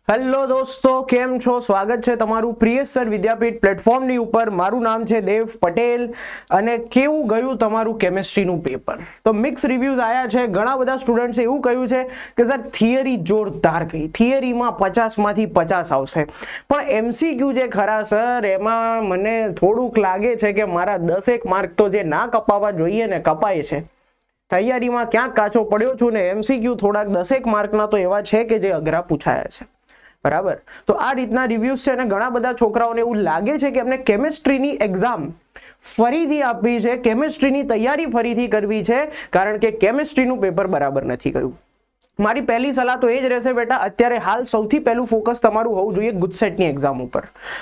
Hello દોસ્તો, કેમ છો? સ્વાગત છે તમારું પ્રિયસર વિદ્યાપીઠ પ્લેટફોર્મની ઉપર. મારું નામ છે દેવ પટેલ અને કેવું ગયું તમારું કેમિસ્ટ્રીનું પેપર? તો મિક્સ રિવ્યુઝ આવ્યા છે. ઘણા બધા સ્ટુડન્ટ્સે એવું કહ્યું છે કે સર થિયરી જોરદાર ગઈ, થિયરીમાં 50માંથી 50 આવશે, પણ એમસીક્યુ જે ખરા સર એમાં મને થોડુંક લાગે છે કે મારા 10 માર્ક તો જે ના કપાવવા જોઈએ ને કપાય છે. તૈયારીમાં ક્યાંક કાચો પડ્યો છું ને એમસીક્યુ થોડાક 10 માર્કના તો એવા છે કે જે અઘરા પૂછાયા છે. બરાબર, તો આ રીતના રિવ્યુઝ છે અને ઘણા બધા છોકરાઓને એવું લાગે છે કે અમને કેમિસ્ટ્રીની એક્ઝામ ફરીથી આપવી છે, કેમિસ્ટ્રીની તૈયારી ફરીથી કરવી છે, કારણ કે કેમિસ્ટ્રીનું પેપર બરાબર નથી ગયું. મારી પહેલી સલાહ તો એ જ રહેશે બેટા, અત્યારે હાલ સૌથી પહેલું ફોકસ તમારું હોવું જોઈએ ગુજસેટની એક્ઝામ ઉપર.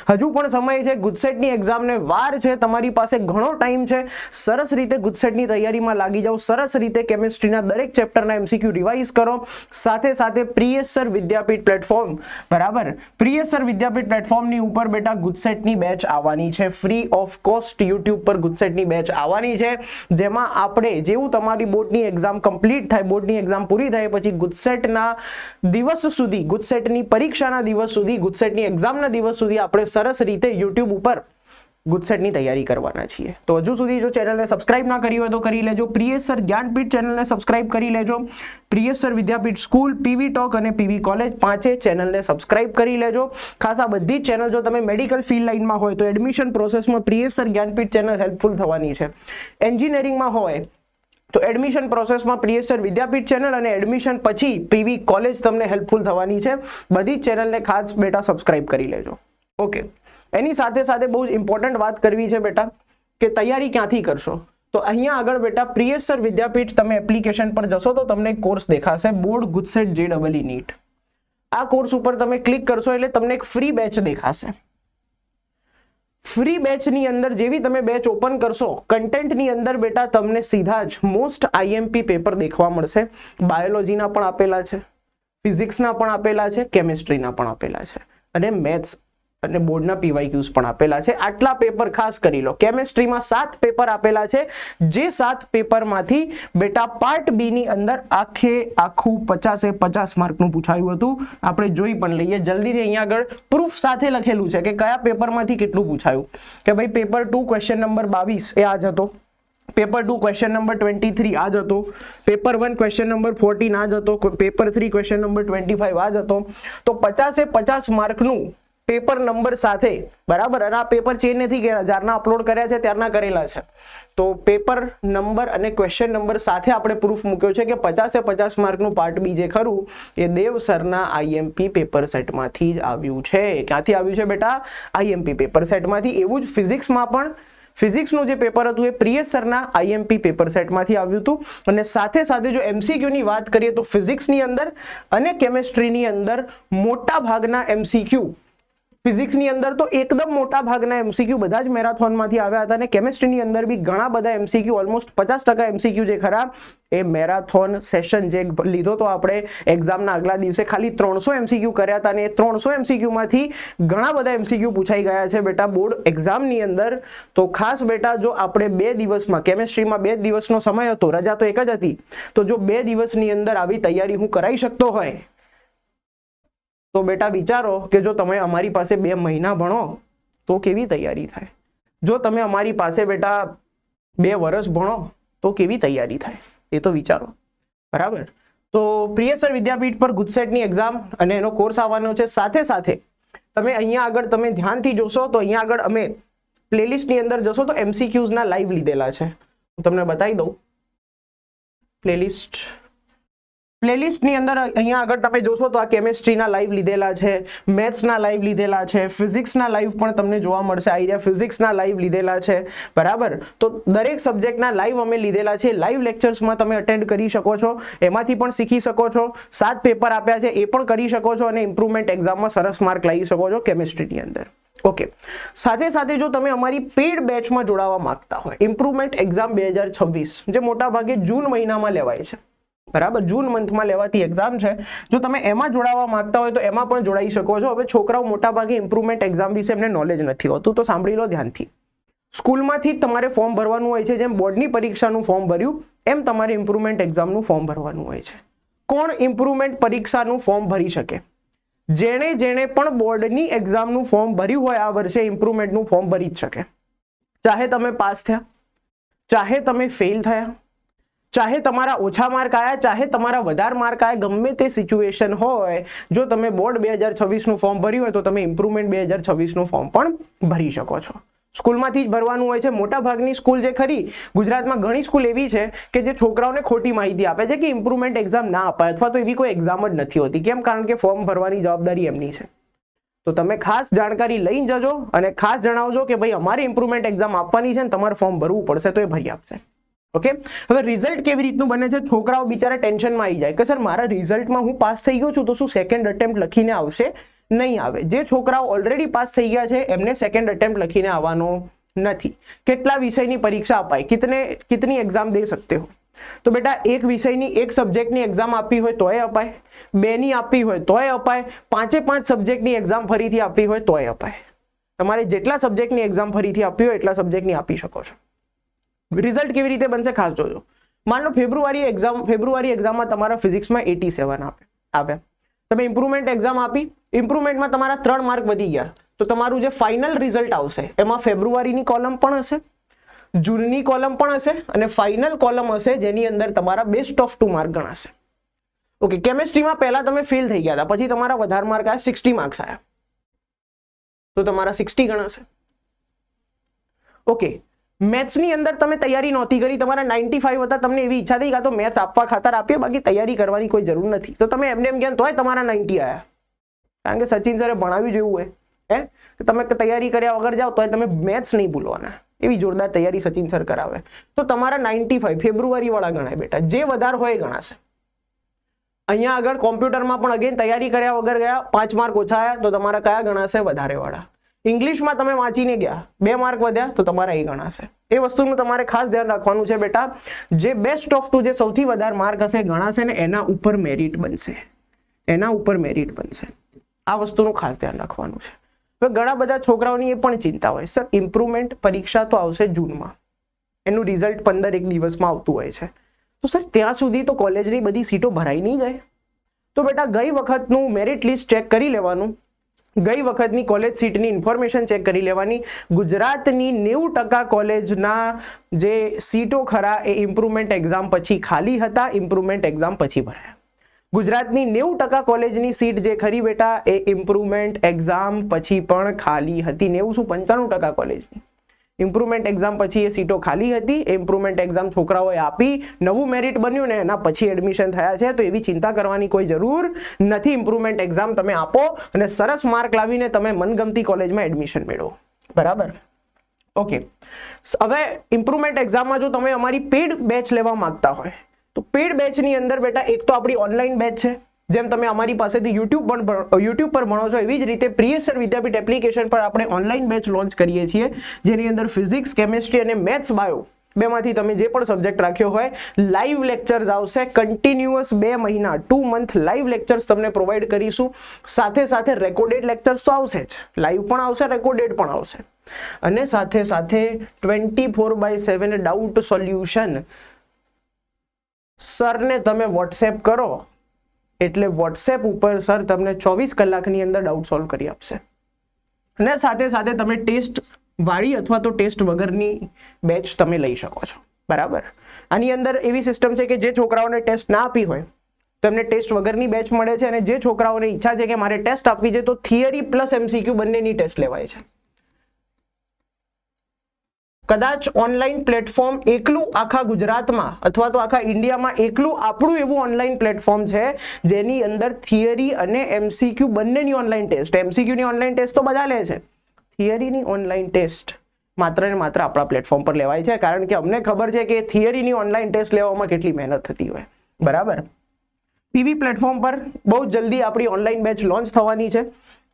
હજુ પણ સમય છે, ગુજસેટની એક્ઝામને વાર છે, તમારી પાસે ઘણો ટાઈમ છે. સરસ રીતે ગુજસેટની તૈયારીમાં લાગી જાઓ, સરસ રીતે કેમિસ્ટ્રીના દરેક ચેપ્ટરના એમસીક્યુ રિવાઇઝ કરો. સાથે સાથે પ્રિયસર વિદ્યાપીઠ પ્લેટફોર્મ, બરાબર, પ્રિયસર વિદ્યાપીઠ પ્લેટફોર્મની ઉપર બેટા ગુજસેટની બેચ આવવાની છે, ફ્રી ઓફ કોસ્ટ યુટ્યુબ પર ગુજસેટની બેચ આવવાની છે, જેમાં આપણે જેવું તમારી બોર્ડની એક્ઝામ કમ્પ્લીટ થાય, બોર્ડની એક્ઝામ પૂરી થાય પછી ગુજસેટના દિવસ સુધી, ગુજસેટની પરીક્ષાના દિવસ સુધી, ગુજસેટની એક્ઝામના દિવસ સુધી આપણે સરસ રીતે યુટ્યુબ ઉપર ગુજસેટની તૈયારી કરવાના છીએ. તો હજુ સુધી જો ચેનલને સબસ્ક્રાઇબ ના કરી હોય તો કરી લેજો. પ્રિયસર જ્ઞાનપીઠ ચેનલને સબસ્ક્રાઇબ કરી લેજો. પ્રિયસર વિદ્યાપીઠ સ્કૂલ, પીવી ટોક અને પીવી કોલેજ પાંચે ચેનલને સબસ્ક્રાઇબ કરી લેજો. ખાસ આ બધી જ ચેનલ, જો તમે મેડિકલ ફિલ્ડ લાઇનમાં હોય તો એડમિશન પ્રોસેસમાં પ્રિયસર જ્ઞાનપીઠ ચેનલ હેલ્પફુલ થવાની છે. એન્જિનિયરિંગમાં હોય તો એડમિશન પ્રોસેસમાં પ્રિયસર વિદ્યાપીઠ ચેનલ અને એડમિશન પછી પીવી કોલેજ તમને હેલ્પફુલ થવાની છે. બધી જ ચેનલને ખાસ બેટા સબસ્ક્રાઇબ કરી લેજો. ઓકે, એની સાથે સાથે બહુ જ ઇમ્પોર્ટન્ટ વાત કરવી છે બેટા કે તૈયારી ક્યાંથી કરશો. તો અહીંયા આગળ બેટા પ્રિયસર વિદ્યાપીઠ તમે એપ્લિકેશન પર જશો તો તમને એક કોર્સ દેખાશે, બોર્ડ ગુજસેટ JEE નીટ. આ કોર્સ ઉપર તમે ક્લિક કરશો એટલે તમને એક ફ્રી બેચ દેખાશે. ફ્રી બેચની અંદર જેવી તમે બેચ ઓપન કરશો, કન્ટેન્ટની અંદર બેટા તમને સીધા જ મોસ્ટ આઈએમપી પેપર દેખવા મળશે. બાયોલોજીના પણ આપેલા છે, ફિઝિક્સના પણ આપેલા છે, કેમિસ્ટ્રીના પણ આપેલા છે અને મેથ્સ અને બોર્ડના PYQs પણ આપેલા છે. આટલા પેપર ખાસ કરી લો. કેમિસ્ટ્રીમાં 7 પેપર આપેલા છે, જે 7 પેપરમાંથી બેટા પાર્ટ બી ની અંદર આખું 50 માર્કનું પૂછાયું હતું. આપણે જોઈ પણ લઈએ જલ્દીથી. અહીંયા આગળ પ્રૂફ સાથે લખેલું છે કે કયા પેપરમાંથી કેટલું પૂછાયું. કે ભાઈ પેપર 2 ક્વેશ્ચન નંબર 22 એ આ જ હતો, પેપર 2 ક્વેશ્ચન નંબર 23 આ જ હતો, પેપર 1 ક્વેશ્ચન નંબર 14 આ જ હતો, પેપર 3 ક્વેશ્ચન નંબર 25 આ જ હતો. તો 50 માર્કનું પેપર નંબર સાથે, બરાબર, અને આ પેપર ચેન્જ નથી કર્યા, જ્યારના અપલોડ કર્યા છે ત્યારના કરેલા છે. તો પેપર નંબર અને ક્વેશ્ચન નંબર સાથે આપણે પ્રૂફ મૂક્યો છે કે 50 માર્કનું પાર્ટ બી જે ખરું એ દેવ સરના આઈએમપી પેપર સેટમાંથી જ આવ્યું છે. ક્યાંથી આવ્યું છે બેટા? આઈએમપી પેપર સેટમાંથી. એવું જ ફિઝિક્સમાં પણ ફિઝિક્સનું જે પેપર હતું એ પ્રિયસરના આઈએમપી પેપર સેટમાંથી આવ્યું હતું. અને સાથે સાથે જો એમસીક્યુની વાત કરીએ તો ફિઝિક્સની અંદર અને કેમિસ્ટ્રીની અંદર મોટા ભાગના એમસીક્યુ, ફિઝિક્સની અંદર તો એકદમ મોટા ભાગના એમસીક્યુ બધા જ મેરાથોનમાંથી આવ્યા હતા અને કેમિસ્ટ્રીની અંદર બી ઘણા બધા એમસીક્યુ, ઓલમોસ્ટ 50% એમસીક્યુ જે ખરા એ મેરાથોન સેશન જે લીધો તો આપણે એક્ઝામના આગલા દિવસે ખાલી 300 એમસીક્યુ કર્યા હતા અને એ 300 એમસીક્યુમાંથી ઘણા બધા એમસીક્યુ પૂછાઈ ગયા છે બેટા બોર્ડ એક્ઝામની અંદર. તો ખાસ બેટા જો આપણે 2 દિવસમાં, કેમિસ્ટ્રીમાં 2 દિવસનો સમય હતો, રજા તો એક જ હતી, તો જો 2 દિવસની અંદર આવી તૈયારી હું કરાવી શકતો હોય તો બેટા વિચારો કે જો તમે અમારી પાસે 2 મહિના ભણો તો કેવી તૈયારી થાય. જો તમે અમારી પાસે બેટા 2 વર્ષ ભણો તો કેવી તૈયારી થાય, એ તો વિચારો. બરાબર, તો પ્રિયસર વિદ્યાપીઠ પર ગુજસેટની એક્ઝામ અને એનો કોર્સ આવવાનો છે. સાથે સાથે તમે અહીંયા આગળ તમે ધ્યાનથી જોશો તો અહીંયા આગળ અમે પ્લેલિસ્ટની અંદર જશો તો એમસીક્યુઝના લાઈવ લીધેલા છે. હું તમને બતાવી દઉં. પ્લેલિસ્ટની અંદર અહીંયા આગળ તમે જોશો તો આ કેમિસ્ટ્રીના લાઈવ લીધેલા છે, મેથ્સના લાઈવ લીધેલા છે, ફિઝિક્સના લાઈવ પણ તમને જોવા મળશે. આ ફિઝિક્સના લાઈવ લીધેલા છે. બરાબર, તો દરેક સબ્જેક્ટના લાઈવ અમે લીધેલા છે. લાઈવ લેક્ચર્સમાં તમે અટેન્ડ કરી શકો છો, એમાંથી પણ શીખી શકો છો. 7 પેપર આપ્યા છે એ પણ કરી શકો છો અને ઇમ્પ્રુવમેન્ટ એક્ઝામમાં સરસ માર્ક લાવી શકો છો કેમિસ્ટ્રીની અંદર. ઓકે, સાથે સાથે જો તમે અમારી પેડ બેચમાં જોડાવા માંગતા હોય, ઇમ્પ્રુવમેન્ટ એક્ઝામ 2026 જે મોટા ભાગે જૂન મહિનામાં લેવાય છે, બરાબર, જૂન મંથમાં લેવાતી એક્ઝામ છે, જો તમે એમાં જોડાવા માંગતા હોય તો એમાં પણ જોડાઈ શકો છો. હવે છોકરાઓ મોટા ભાગે ઇમ્પ્રુવમેન્ટ એક્ઝામ વિશે એમને નોલેજ નથી હોતું, તો સાંભળી લો ધ્યાનથી. સ્કૂલમાંથી તમારે ફોર્મ ભરવાનું હોય છે, જેમ બોર્ડની પરીક્ષાનું ફોર્મ ભર્યું એમ તમારે ઇમ્પ્રુવમેન્ટ એક્ઝામનું ફોર્મ ભરવાનું હોય છે. કોણ ઇમ્પ્રુવમેન્ટ પરીક્ષાનું ફોર્મ ભરી શકે? જેણે પણ બોર્ડની એક્ઝામનું ફોર્મ ભર્યું હોય આ વર્ષે ઇમ્પ્રુવમેન્ટનું ફોર્મ ભરી જ શકે. ચાહે તમે પાસ થયા, ચાહે તમે ફેલ થયા, ચાહે તમારા ઓછા માર્ક આવ્યા, ચાહે તમારા વધારે માર્ક આવ્યા, ગમે તે સિચ્યુએશન હોય, જો તમે બોર્ડ 2026નું ફોર્મ ભર્યું હોય તો તમે ઇમ્પ્રુવમેન્ટ 2026નું ફોર્મ પણ ભરી શકો છો. સ્કૂલમાંથી જ ભરવાનું હોય છે. મોટા ભાગની સ્કૂલ જે ખરી ગુજરાતમાં ઘણી સ્કૂલ એવી છે કે જે છોકરાઓને ખોટી માહિતી આપે છે કે ઇમ્પ્રુવમેન્ટ એક્ઝામ ના અપાય અથવા તો એવી કોઈ એક્ઝામ જ નથી હોતી. કેમ? કારણ કે ફોર્મ ભરવાની જવાબદારી એમની છે. તો તમે ખાસ જાણકારી લઈને જજો અને ખાસ જણાવજો કે ભાઈ અમારે ઇમ્પ્રુવમેન્ટ એક્ઝામ આપવાની છે ને તમારે ફોર્મ ભરવું પડશે, તો એ ભરી આપશે. ઓકે, હવે રિઝલ્ટ કેવી રીતનું બને છે? છોકરાઓ બિચારા ટેન્શનમાં આવી જાય કે સર મારા રિઝલ્ટમાં હું પાસ થઈ ગયો છું તો શું સેકન્ડ અટેમ્પ્ટ લખીને આવશે? નહીં આવે. જે છોકરાઓ ઓલરેડી પાસ થઈ ગયા છે એમને સેકન્ડ અટેમ્પ્ટ લખીને આવવાનો નથી. કેટલા વિષયની પરીક્ષા અપાય? કિતની એક્ઝામ દે सकते हो? તો બેટા એક વિષયની એક સબ્જેક્ટની એક્ઝામ આપવી હોય તોય અપાય, 2ની આપવી હોય તોય અપાય, 5 સબ્જેક્ટની એક્ઝામ ફરીથી આપવી હોય તોય અપાય. તમારે જેટલા સબ્જેક્ટની એક્ઝામ ફરીથી આપવી હોય એટલા સબ્જેક્ટની આપી શકો છો. રિઝલ્ટ કેવી રીતે બનશે ખાસ જોજો. માન લો ફેબ્રુઆરી એક્ઝામમાં તમારા ફિઝિક્સમાં 87 આવ્યા, તમે ઇમ્પ્રુવમેન્ટ એક્ઝામ આપી, ઇમ્પ્રુવમેન્ટમાં તમારા 3 માર્ક વધી ગયા, તો તમારું જે ફાઇનલ રિઝલ્ટ આવશે એમાં ફેબ્રુઆરીની કોલમ પણ હશે, જૂનની કોલમ પણ હશે અને ફાઇનલ કોલમ હશે જેની અંદર તમારા બેસ્ટ ઓફ 2 માર્ક ગણાશે. ઓકે, કેમેસ્ટ્રીમાં પહેલા તમે ફેલ થઈ ગયા હતા, પછી તમારા વધારે માર્ક આવ્યા, 60 માર્ક્સ આવ્યા, તો તમારા 60 ગણાશે. ઓકે, મેથ્સની અંદર તમે તૈયારી નહોતી કરી, તમારા 95 હતા, તમને એવી ઈચ્છા થઈ કે તો મેથ્સ આપવા ખાતર આપીએ, બાકી તૈયારી કરવાની કોઈ જરૂર નથી, તો તમે એમને એમ ગયા તોય તમારા 90 આવ્યા, કારણ કે સચિન સરે ભણાવ્યું જેવું હોય કે તમે તૈયારી કર્યા વગર જાઓ તોય તમે મેથ્સ નહીં ભૂલવાના, એવી જોરદાર તૈયારી સચિન સર કરાવે, તો તમારા 95 ફેબ્રુઆરી વાળા ગણાય બેટા. જે વધારે હોય એ ગણાશે. અહીંયા આગળ કોમ્પ્યુટરમાં પણ અગેન તૈયારી કર્યા વગર ગયા, 5 માર્ક ઓછા આવ્યા, તો તમારા કયા ગણાશે? વધારે વાળા. ઇંગ્લિશમાં તમે વાંચીને ગયા, 2 માર્ક વધ્યા, તો તમારા એ ગણાશે. એ વસ્તુનું તમારે ખાસ ધ્યાન રાખવાનું છે બેટા. જે બેસ્ટ ઓફ 2 જે સૌથી વધારે માર્ક હશે ગણાશે ને એના ઉપર મેરિટ બનશે, એના ઉપર મેરિટ બનશે. આ વસ્તુનું ખાસ ધ્યાન રાખવાનું છે. હવે ઘણા બધા છોકરાઓની એ પણ ચિંતા હોય, સર ઇમ્પ્રુવમેન્ટ પરીક્ષા તો આવશે જૂનમાં, એનું રિઝલ્ટ 15 દિવસમાં આવતું હોય છે, તો સર ત્યાં સુધી તો કોલેજની બધી સીટો ભરાઈ નહીં જાય? તો બેટા ગઈ વખતનું મેરિટ લિસ્ટ ચેક કરી લેવાનું, ગઈ વખતની કોલેજ સીટની ઇન્ફોર્મેશન ચેક કરી લેવાની. ગુજરાતની 90% કોલેજના જે સીટો ખરા એ ઇમ્પ્રુવમેન્ટ એક્ઝામ પછી ખાલી હતા, ઇમ્પ્રુવમેન્ટ એક્ઝામ પછી ભરાયા. ગુજરાતની 90% કોલેજની સીટ જે ખરી બેટા એ ઇમ્પ્રુવમેન્ટ એક્ઝામ પછી પણ ખાલી હતી. 95% કોલેજની ઇમ્પ્રુવમેન્ટ એક્ઝામ પછી એ સીટો ખાલી હતી. ઇમ્પ્રુવમેન્ટ એક્ઝામ છોકરાઓએ આપી, નવું મેરિટ બન્યું ને એના પછી એડમિશન થયા છે, તો એવી ચિંતા કરવાની કોઈ જરૂર નથી. ઇમ્પ્રુવમેન્ટ એક્ઝામ તમે આપો અને સરસ માર્ક લાવીને તમે મનગમતી કોલેજમાં એડમિશન મેળવો. બરાબર? ઓકે, હવે ઇમ્પ્રુવમેન્ટ એક્ઝામમાં જો તમે અમારી પેડ બેચ લેવા માંગતા હોય તો પેડ બેચની અંદર બેટા એક તો આપણી ઓનલાઈન બેચ છે, જેમ તમે અમારી પાસેથી યુટ્યુબ પર ભણો છો એવી જ રીતે પ્રિયસ સર વિદ્યાપીઠ એપ્લિકેશન પર આપણે ઓનલાઈન બેચ લોન્ચ કરીએ છીએ, જેની અંદર ફિઝિક્સ, કેમેસ્ટ્રી અને મેથ્સ, બાયો બેમાંથી તમે જે પણ સબ્જેક્ટ રાખ્યો હોય લાઈવ લેક્ચર્સ આવશે કન્ટિન્યુઅસ 2 મહિના 2 મંથ લાઈવ લેક્ચર્સ તમને પ્રોવાઈડ કરીશું. સાથે સાથે રેકોર્ડેડ લેક્ચર્સ તો આવશે જ, લાઈવ પણ આવશે, રેકોર્ડેડ પણ આવશે, અને સાથે સાથે 24/7 ડાઉટ સોલ્યુશન. સરને તમે વોટ્સએપ કરો એટલે વોટ્સએપ ઉપર સર તમને 24 કલાકની અંદર ડાઉટ સોલ્વ કરી આપશે, અને સાથે સાથે તમે ટેસ્ટ વાળી અથવા તો ટેસ્ટ વગરની બેચ તમે લઈ શકો છો. બરાબર? આની અંદર એવી સિસ્ટમ છે કે જે છોકરાઓને ટેસ્ટ ના આપી હોય તેમને ટેસ્ટ વગરની બેચ મળે છે, અને જે છોકરાઓને ઈચ્છા છે કે મારે ટેસ્ટ આપવી છે તો થિયરી પ્લસ MCQ બંનેની ટેસ્ટ લેવાય છે. કદાચ ઓનલાઈન પ્લેટફોર્મ એકલું આખા ગુજરાતમાં અથવા તો આખા ઇન્ડિયામાં એકલું આપણું એવું ઓનલાઈન પ્લેટફોર્મ છે જેની અંદર થિયરી અને MCQ બંનેની ઓનલાઈન ટેસ્ટ. MCQની ઓનલાઈન ટેસ્ટ તો બધા લે છે, થિયરીની ઓનલાઈન ટેસ્ટ માત્ર ને માત્ર આપણા પ્લેટફોર્મ પર લેવાય છે, કારણ કે અમને ખબર છે કે થિયરીની ઓનલાઈન ટેસ્ટ લેવામાં કેટલી મહેનત થતી હોય. બરાબર? પીવી પ્લેટફોર્મ પર બહુ જલ્દી આપણી ઓનલાઈન બેચ લોન્ચ થવાની છે.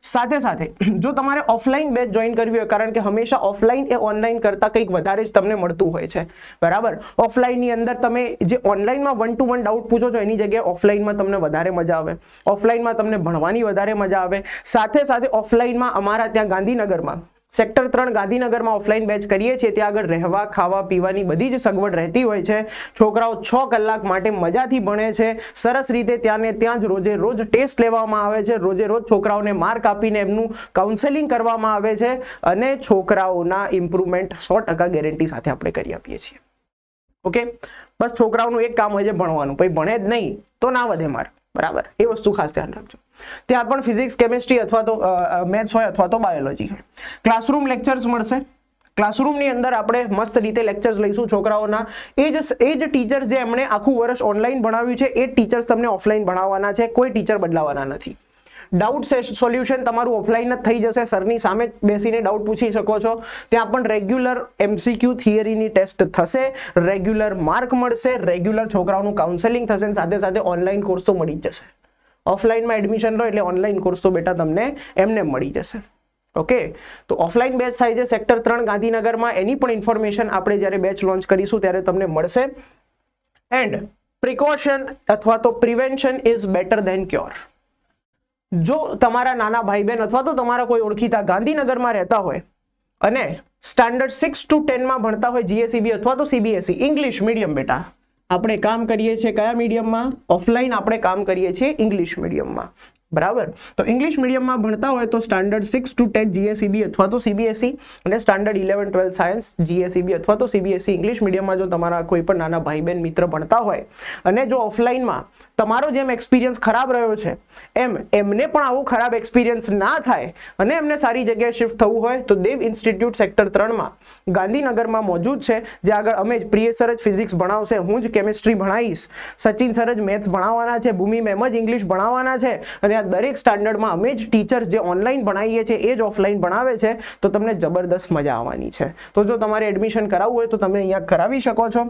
સાથે સાથે જો તમારે ઓફલાઈન બેચ જોઈન કરવી હોય, કારણ કે હંમેશા ઓફલાઈન એ ઓનલાઈન કરતાં કંઈક વધારે જ તમને મળતું હોય છે. બરાબર? ઓફલાઈનની અંદર તમે જે ઓનલાઈનમાં 1 to 1 ડાઉટ પૂછો છો એની જગ્યાએ ઓફલાઈનમાં તમને વધારે મજા આવે, ઓફલાઈનમાં તમને ભણવાની વધારે મજા આવે. સાથે સાથે ઓફલાઈનમાં અમારા ત્યાં ગાંધીનગરમાં સેક્ટર 3 ગાંધીનગરમાં ઓફલાઈન બેચ કરીએ છીએ. ત્યાં આગળ રહેવા ખાવા પીવાની બધી જ સગવડ રહેતી હોય છે. છોકરાઓ 6 કલાક માટે મજાથી ભણે છે. સરસ રીતે ત્યાં ને ત્યાં જ રોજે રોજ ટેસ્ટ લેવામાં આવે છે. રોજે રોજ છોકરાઓને માર્ક આપીને એમનું કાઉન્સેલિંગ કરવામાં આવે છે અને છોકરાઓના ઇમ્પ્રુવમેન્ટ 100% ગેરંટી સાથે આપણે કરી આપીએ છીએ. ઓકે, બસ છોકરાઓનું એક કામ હોય છે ભણવાનું, પછી ભણે જ નહીં તો ના વધે માર્ક. બરાબર, એ વસ્તુ ખાસ ધ્યાન રાખજો. ત્યાં પણ ફિઝિક્સ કેમેસ્ટ્રી અથવા તો મેથ્સ હોય અથવા તો બાયોલોજી હોય. ક્લાસરૂમ લેક્ચર્સ મળશે. ક્લાસરૂમની અંદર આપણે મસ્ત રીતે લેક્ચર્સ લઈશું છોકરાઓના. એ જ ટીચર્સ જે એમણે આખું વર્ષ ઓનલાઈન ભણાવ્યું છે એ ટીચર્સ તમને ઓફલાઈન ભણાવવાના છે. કોઈ ટીચર બદલાવાના નથી. ડાઉટ સોલ્યુશન તમારું ઓફલાઈન જ થઈ જશે. સરની સામે બેસીને ડાઉટ પૂછી શકો છો. ત્યાં પણ રેગ્યુલર MCQ થિયરીની ટેસ્ટ થશે, રેગ્યુલર માર્ક મળશે, રેગ્યુલર છોકરાઓનું કાઉન્સેલિંગ થશે, સાથે સાથે ઓનલાઈન કોર્સ તો મળી જ જશે. ઓફલાઈનમાં એડમિશન લો એટલે ઓનલાઈન કોર્સ તો બેટા તમને એમને મળી જશે. ઓકે, તો ઓફલાઈન બેચ થાય છે સેક્ટર 3 ગાંધીનગરમાં. એની પણ ઇન્ફોર્મેશન આપણે જ્યારે બેચ લોન્ચ કરીશું ત્યારે તમને મળશે. એન્ડ પ્રિકોશન અથવા તો prevention is better than cure. જો તમારા નાના ભાઈ બહેન અથવા તો તમારા કોઈ ઓળખીતા ગાંધીનગરમાં રહેતા હોય અને સ્ટાન્ડર્ડ 6 to 10 માં ભણતા હોય GSEB અથવા તો CBSE ઇંગ્લિશ મીડિયમ, બેટા આપણે કામ કરીએ છીએ કયા મીડિયમમાં? ઓફલાઈન આપણે કામ કરીએ છીએ ઇંગ્લિશ મીડિયમમાં. બરાબર, તો ઇંગ્લિશ મીડિયમમાં ભણતા હોય તો સ્ટાન્ડર્ડ 6 to 10 GSEB અથવા તો CBSE અને સ્ટાન્ડર્ડ 11-12 સાયન્સ GSEB અથવા તો CBSE ઇંગ્લિશ મીડિયમમાં જો તમારા કોઈ પણ નાના ભાઈ બહેન મિત્ર ભણતા હોય અને જો ઓફલાઈનમાં તમારો જેમ એક્સપિરિયન્સ ખરાબ રહ્યો છે એમને પણ આવો ખરાબ એક્સપિરિયન્સ ના થાય અને એમને સારી જગ્યાએ શિફ્ટ થવું હોય તો દેવ ઇન્સ્ટિટ્યૂટ સેક્ટર 3માં ગાંધીનગરમાં મોજૂદ છે. જે આગળ અમે પ્રિય સર જ ફિઝિક્સ ભણાવશે, હું જ કેમિસ્ટ્રી ભણાવીશ, સચિન સર જ મેથ્સ ભણાવવાના છે, ભૂમિ મેમ જ ઇંગ્લિશ ભણાવવાના છે અને આ દરેક સ્ટાન્ડર્ડમાં અમે જ ટીચર્સ જે ઓનલાઈન ભણાવીએ છીએ એ જ ઓફલાઈન ભણાવે છે. તો તમને જબરદસ્ત મજા આવવાની છે. તો જો તમારે એડમિશન કરાવવું હોય તો તમે અહીંયા કરાવી શકો છો.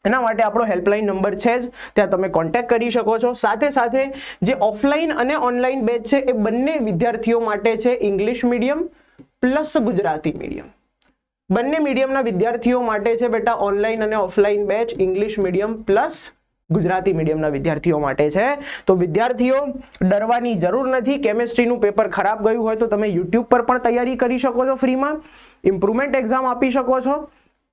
એના માટે આપણો હેલ્પલાઇન નંબર છે જ, ત્યાં તમે કોન્ટેક્ટ કરી શકો છો. સાથે સાથે જે ઓફલાઈન અને ઓનલાઈન બેચ છે એ બંને વિદ્યાર્થીઓ માટે છે English medium plus Gujarati medium. બંને મીડિયમના વિદ્યાર્થીઓ માટે છે બેટા ઓનલાઈન અને offline batch English medium plus Gujarati મીડિયમના વિદ્યાર્થીઓ માટે છે. તો વિદ્યાર્થીઓ ડરવાની જરૂર નથી. કેમેસ્ટ્રીનું પેપર ખરાબ ગયું હોય તો તમે યુટ્યુબ પર પણ તૈયારી કરી શકો છો ફ્રીમાં. ઇમ્પ્રુવમેન્ટ એક્ઝામ આપી શકો છો.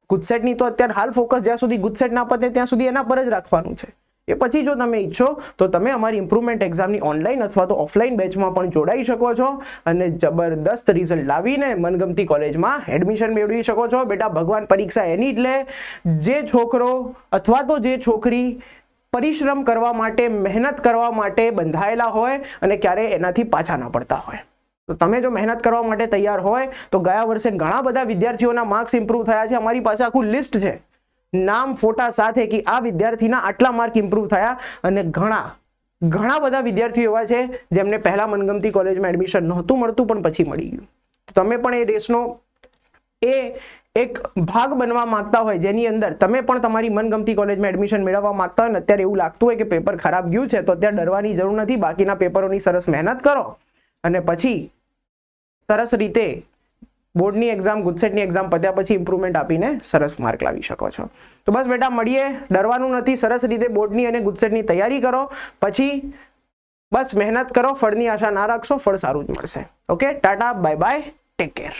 ગુજસેટની તો અત્યારે હાલ ફોકસ જ્યાં સુધી ગુજસેટ ના પતે ત્યાં સુધી એના પર જ રાખવાનું છે. એ પછી જો તમે ઈચ્છો તો તમે અમારી ઇમ્પ્રુવમેન્ટ એક્ઝામની ઓનલાઈન અથવા તો ઓફલાઈન બેચમાં પણ જોડાઈ શકો છો અને જબરદસ્ત રિઝલ્ટ લાવીને મનગમતી કોલેજમાં એડમિશન મેળવી શકો છો. બેટા ભગવાન પરીક્ષા એની જ લે જે છોકરો અથવા તો જે છોકરી પરિશ્રમ કરવા માટે, મહેનત કરવા માટે બંધાયેલા હોય અને ક્યારે એનાથી પાછા ના પડતા હોય. તો તમે જો મહેનત કરવા માટે તૈયાર હોય તો ગયા વર્ષે ઘણા બધા વિદ્યાર્થીઓના માર્ક્સ ઇમ્પ્રૂવ થયા છે. અમારી પાસે આખું લિસ્ટ છે નામ ફોટા સાથે કે આ વિદ્યાર્થીના આટલા માર્ક ઇમ્પ્રૂવ થયા અને ઘણા બધા વિદ્યાર્થીઓ એવા છે જેમને પહેલા મનગમતી કોલેજમાં એડમિશન નહોતું મળતું પણ પછી મળી ગયું. તમે પણ એ રેસનો એક ભાગ બનવા માંગતા હોય જેની અંદર તમે પણ તમારી મનગમતી કોલેજમાં એડમિશન મેળવવા માંગતા હોય ને અત્યારે એવું લાગતું હોય કે પેપર ખરાબ ગયું છે તો અત્યારે ડરવાની જરૂર નથી. બાકીના પેપરોની સરસ મહેનત કરો અને પછી સરસ રીતે બોર્ડની એક્ઝામ, ગુજસેટની એક્ઝામ પત્યા પછી ઇમ્પ્રુવમેન્ટ આપીને સરસ માર્ક લાવી શકો છો. તો બસ બેટા મળીએ, ડરવાનું નથી. સરસ રીતે બોર્ડની અને ગુજસેટની તૈયારી કરો, પછી બસ મહેનત કરો, ફળની આશા ના રાખશો, ફળ સારું જ મળશે. Okay, Tata, bye bye, take care.